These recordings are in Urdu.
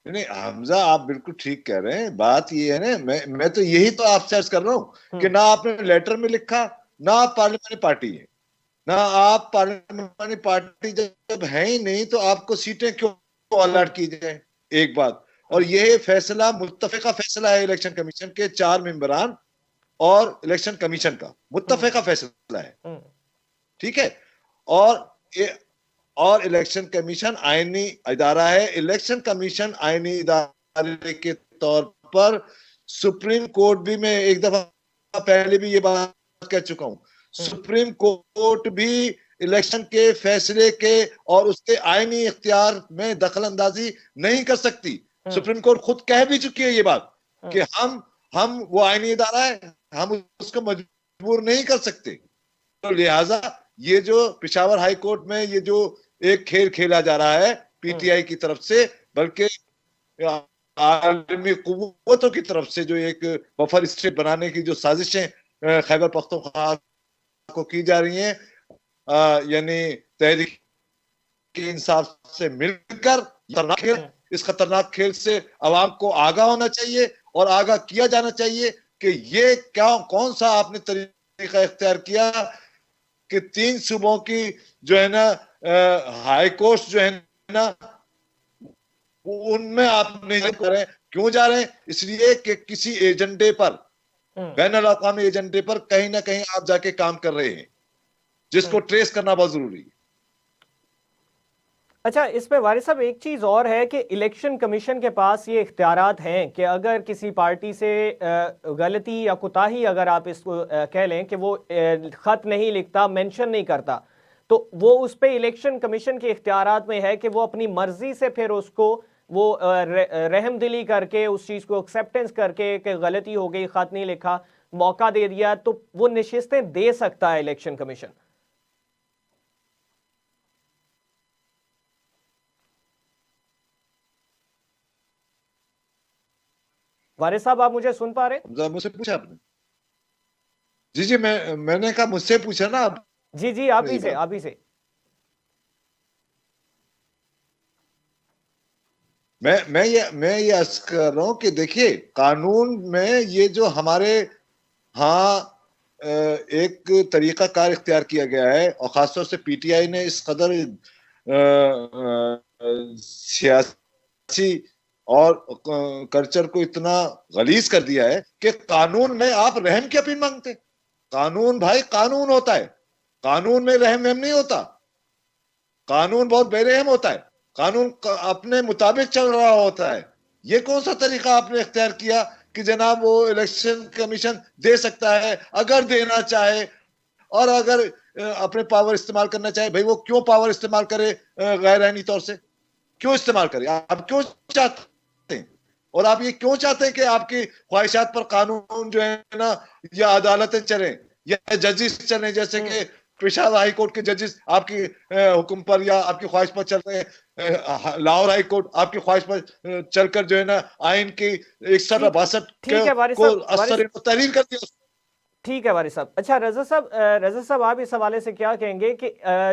نہیں حمزہ آپ بالکل ٹھیک کہہ رہے ہیں. بات یہ ہے نا, میں تو یہی تو آپ سے عرض کر رہا ہوں کہ نہ آپ نے لیٹر میں لکھا, نہ آپ پارلیمانی پارٹی ہے, نہ آپ پارلیمانی پارٹی جب ہے ہی نہیں تو آپ کو سیٹیں کیوں الاٹ کی جائیں. ایک بات. اور یہ فیصلہ متفقہ فیصلہ ہے الیکشن کمیشن کے 4 ممبران اور الیکشن کمیشن کا متفقہ فیصلہ ہے, ٹھیک ہے. اور الیکشن کمیشن آئینی ادارہ ہے. الیکشن کمیشن آئینی ادارے کے طور پر سپریم کورٹ بھی, میں ایک دفعہ پہلے بھی یہ بات کہہ چکا ہوں, سپریم کورٹ بھی الیکشن کے فیصلے کے اور اس کے آئینی اختیار میں دخل اندازی نہیں کر سکتی. سپریم کورٹ خود کہہ بھی چکی ہے یہ بات کہ ہم وہ آئینی ادارہ ہے, ہم اس کو مجبور نہیں کر سکتے. تو لہٰذا یہ جو پشاور ہائی کورٹ میں یہ جو ایک کھیل کھیلا جا رہا ہے پی ٹی آئی کی طرف سے, بلکہ عالمی قوتوں کی طرف سے جو ایک بفر اسٹیٹ بنانے کی جو سازشیں خیبر پختونخوا کو کی جا رہی ہیں, یعنی تحریک انصاف سے مل کر اس خطرناک کھیل سے عوام کو آگاہ ہونا چاہیے اور آگاہ کیا جانا چاہیے کہ یہ کون سا آپ نے طریقہ اختیار کیا کہ 3 صوبوں کی جو ہے نا ہائی کورٹس جو ہے نا ان میں آپ نہیں جا رہے ہیں. کیوں جا رہے ہیں؟ اس لیے کہ کسی ایجنڈے پر, بین الاقوامی ایجنڈے پر کہیں نہ کہیں آپ جا کے کام کر رہے ہیں, جس کو ٹریس کرنا بہت ضروری ہے. اچھا, اس میں وارث صاحب ایک چیز اور ہے کہ الیکشن کمیشن کے پاس یہ اختیارات ہیں کہ اگر کسی پارٹی سے غلطی یا کوتاہی, اگر آپ اس کو کہہ لیں کہ وہ خط نہیں لکھتا, مینشن نہیں کرتا, تو وہ اس پہ الیکشن کمیشن کے اختیارات میں ہے کہ وہ اپنی مرضی سے پھر اس کو وہ رحم دلی کر کے اس چیز کو ایکسیپٹنس کر کے کہ غلطی ہو گئی, خط نہیں لکھا, موقع دے دیا, تو وہ نشستیں دے سکتا ہے الیکشن کمیشن. وارث صاحب آپ مجھے سن پا رہے ہیں؟ مجھ سے پوچھا آپ نے؟ جی میں نے کہا مجھ سے پوچھا نا آپ. جی آپ ہی سے میں یہ عرض کر رہا ہوں کہ دیکھیے قانون میں یہ جو ہمارے ہاں ایک طریقہ کار اختیار کیا گیا ہے, اور خاص طور سے پی ٹی آئی نے اس قدر سیاسی اور کلچر کو اتنا غلیظ کر دیا ہے کہ قانون میں آپ رحم کی اپیل مانگتے. قانون بھائی قانون ہوتا ہے, قانون میں رحم نہیں ہوتا. قانون بہت بے رحم ہوتا ہے, قانون اپنے مطابق چل رہا ہوتا ہے. یہ کون سا طریقہ آپ نے اختیار کیا کہ جناب وہ الیکشن کمیشن دے سکتا ہے اگر دینا چاہے, اور اگر اپنے پاور استعمال کرنا چاہے. بھائی وہ کیوں پاور استعمال کرے غیر آئینی طور سے, کیوں استعمال کرے؟ آپ کیوں چاہتے ہیں, اور آپ یہ کیوں چاہتے ہیں کہ آپ کی خواہشات پر قانون جو ہے نا یا عدالتیں چلیں یا ججز چلیں, جیسے کہ پشاور ہائی کورٹ کے ججز آپ کی حکم پر یا آپ کی خواہش پر چل رہے ہیں, لاہور ہائی کورٹ آپ کی خواہش پر چل کر جو ہے نا آئین کی 162 کو اثر تحریر کر دیا. ٹھیک ہے وارث صاحب. اچھا رضا صاحب آپ اس حوالے سے کیا کہیں گے کہ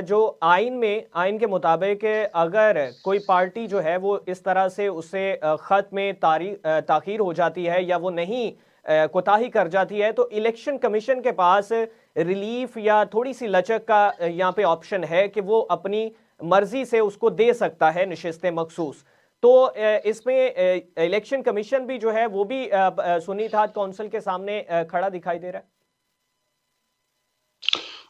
جو آئین کے مطابق اگر کوئی پارٹی جو ہے وہ اس طرح سے اسے خط میں تاخیر ہو جاتی ہے یا وہ نہیں کوتاہی کر جاتی ہے, تو الیکشن کمیشن کے پاس ریلیف یا تھوڑی سی لچک کا یہاں پہ آپشن ہے کہ وہ اپنی مرضی سے اس کو دے سکتا ہے نشستیں مخصوص. تو اس میں الیکشن کمیشن بھی جو ہے وہ بھی سنی اتحاد کونسل کے سامنے کھڑا دکھائی دے رہا ہے.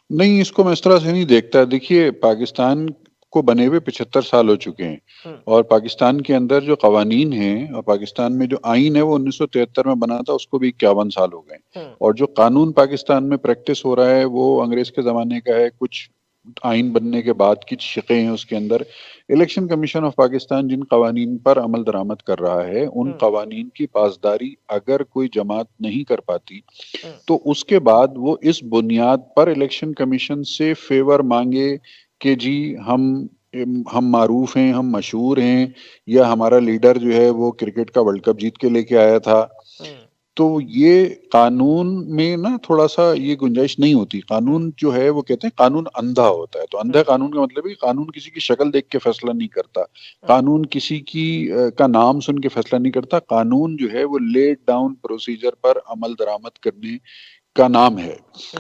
نہیں, اس کو میں اس طرح سے نہیں دیکھتا. دیکھیے پاکستان کو بنے ہوئے 75 سال ہو چکے ہیں, اور پاکستان کے اندر جو قوانین ہیں اور پاکستان میں جو آئین ہے وہ 1973 میں بنا تھا, اس کو بھی 51 سال ہو گئے. اور جو قانون پاکستان میں پریکٹس ہو رہا ہے وہ انگریز کے زمانے کا ہے. کچھ آئین بننے کے بعد کی شقیں ہیں اس کے اندر. الیکشن کمیشن آف پاکستان جن قوانین پر عمل درآمد کر رہا ہے ان قوانین کی پاسداری اگر کوئی جماعت نہیں کر پاتی تو اس کے بعد وہ اس بنیاد پر الیکشن کمیشن سے فیور مانگے کہ جی ہم معروف ہیں, ہم مشہور ہیں, یا ہمارا لیڈر جو ہے وہ کرکٹ کا ورلڈ کپ جیت کے لے کے آیا تھا, تو یہ قانون میں نا تھوڑا سا یہ گنجائش نہیں ہوتی. قانون جو ہے وہ کہتے ہیں قانون اندھا ہوتا ہے. تو اندھا قانون کا مطلب ہے قانون کسی کی شکل دیکھ کے فیصلہ نہیں کرتا, قانون کسی کی کا نام سن کے فیصلہ نہیں کرتا. قانون جو ہے وہ لیٹ ڈاؤن پروسیجر پر عمل درآمد کرنے کا نام ہے.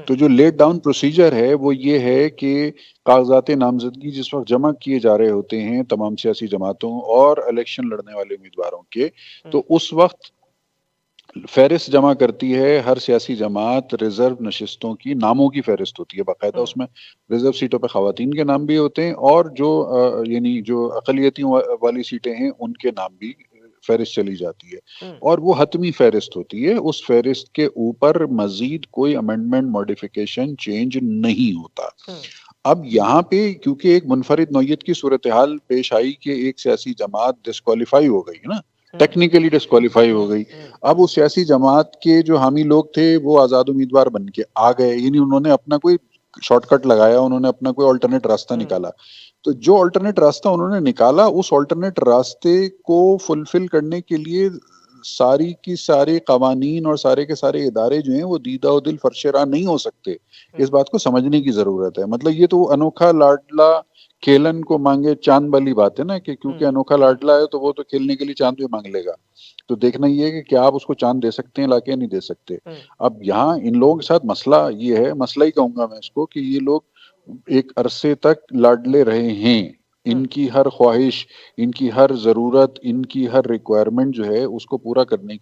تو جو لیٹ ڈاؤن پروسیجر ہے وہ یہ ہے کہ کاغذات نامزدگی جس وقت جمع کیے جا رہے ہوتے ہیں تمام سیاسی جماعتوں اور الیکشن لڑنے والے امیدواروں کے, تو اس وقت فہرست جمع کرتی ہے ہر سیاسی جماعت ریزرو نشستوں کی, ناموں کی فہرست ہوتی ہے باقاعدہ. اس میں ریزرو سیٹوں پہ خواتین کے نام بھی ہوتے ہیں اور جو یعنی جو اقلیتوں والی سیٹیں ہیں ان کے نام بھی فہرست چلی جاتی ہے, اور وہ حتمی فہرست ہوتی ہے. اس فہرست کے اوپر مزید کوئی امینڈمنٹ ماڈیفیکیشن چینج نہیں ہوتا. اب یہاں پہ کیونکہ ایک منفرد نوعیت کی صورتحال پیش آئی کہ ایک سیاسی جماعت ڈسکوالیفائی ہو گئی نا, ٹیکنیکلی ڈسکوالیفائی ہو گئی. اب اس سیاسی جماعت کے جو حامی لوگ تھے وہ آزاد امیدوار بن کے آ گئے, یعنی انہوں نے اپنا کوئی شارٹ کٹ لگایا, انہوں نے اپنا کوئی آلٹرنیٹ راستہ نکالا. تو جو آلٹرنیٹ راستہ انہوں نے نکالا اس آلٹرنیٹ راستے کو فلفل کرنے کے لیے ساری کی سارے قوانین اور سارے کے سارے ادارے جو ہیں وہ دیدہ و دل فرش راہ نہیں ہو سکتے. اس بات کو سمجھنے کی ضرورت ہے. مطلب یہ تو انوکھا لاڈلا کھیلن کو مانگے چاند والی بات ہے نا, کہ کیونکہ انوکھا لاڈلا ہے تو وہ تو کھیلنے کے لیے چاند بھی مانگ لے گا. تو دیکھنا یہ ہے کہ کیا آپ اس کو چاند دے سکتے ہیں لا کے نہیں دے سکتے. اب یہاں ان لوگوں کے ساتھ مسئلہ یہ ہے, مسئلہ ہی کہوں گا میں اس کو, کہ یہ لوگ ایک عرصے تک لاڈلے رہے ہیں. ان کی ہر خواہش, ان کی ہر ضرورت, ان کی ہر ریکوائرمنٹ جو ہے اس کو پورا کرنے کی